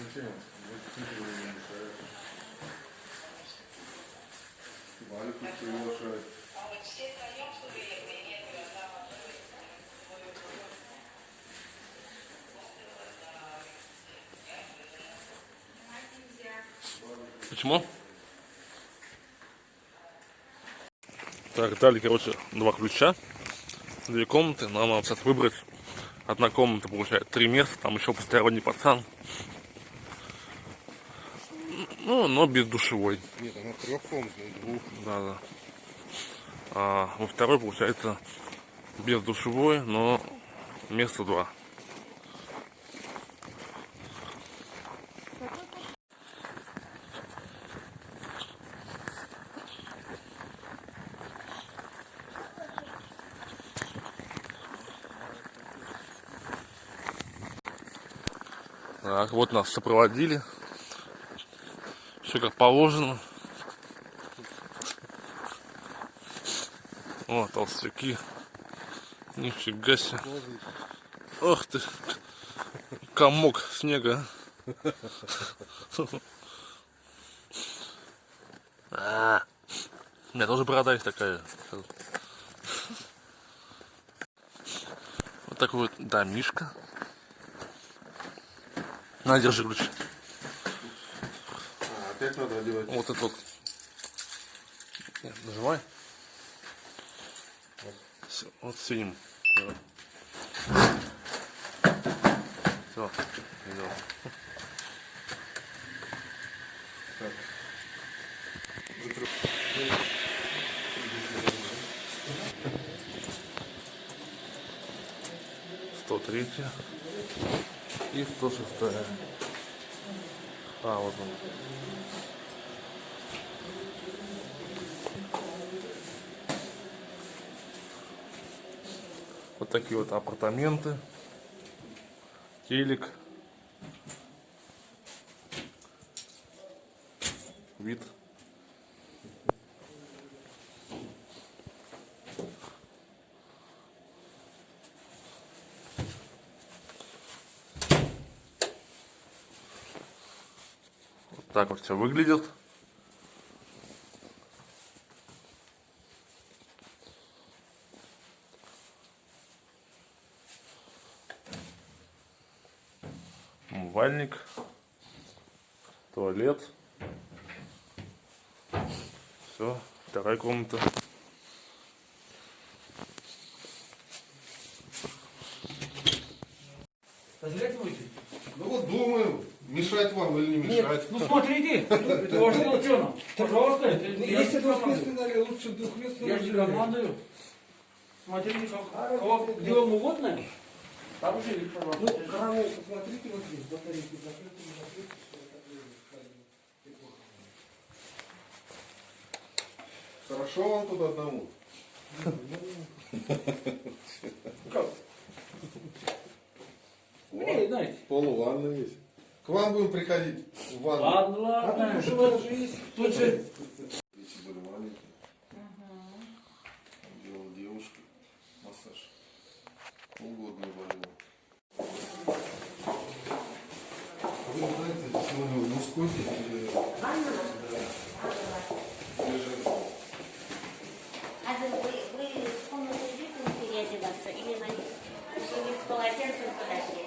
Зачем? Никто не мешает. Валик пусть приглашает. Почему? Так, дали, короче, два ключа, две комнаты. Нам надо сейчас выбрать. Одна комната получает 3 места, там еще посторонний пацан. Ну, но без душевой. Нет, она трехкомнатная, двух. Да, да. А во второй получается без душевой, но места 2. Так, вот нас сопроводили. Все как положено. О, толстяки. Нифига себе. Ох ты. Комок снега. У меня тоже борода есть такая. Вот такой вот домишка. На, держи ключ. Опять надо одевать. Вот это вот. Нет, нажимай. Вот синим. Все. Идем. Так. 103 и 106. А, вот он. Вот такие вот апартаменты. Телек. Вид. Вот так вот все выглядит. Умывальник, туалет. Все, вторая комната. Позволяйте выйти? Ну вот думаю, мешать вам или не мешать. Ну смотрите, это ваше дело, пожалуйста. Если двухместный дали, лучше двухместный. Я же командую. Смотрите, где вам угодно, там живите, пожалуйста. Ну, кровать, посмотрите, вот здесь, батарейки закрыты, не закрыты, что это Хорошо вам тут одному? Как? Эй, знаете. Полуванна есть. К вам будем приходить в ванну. Ладно, ладно. А тут же есть. Тут же. Эти были маленькие. Делал девушке массаж. Полгода не болела. Вы знаете, сегодня мужской день или... Или женский? А вы в комнату идете переодеваться или вы с полотенцем подошли?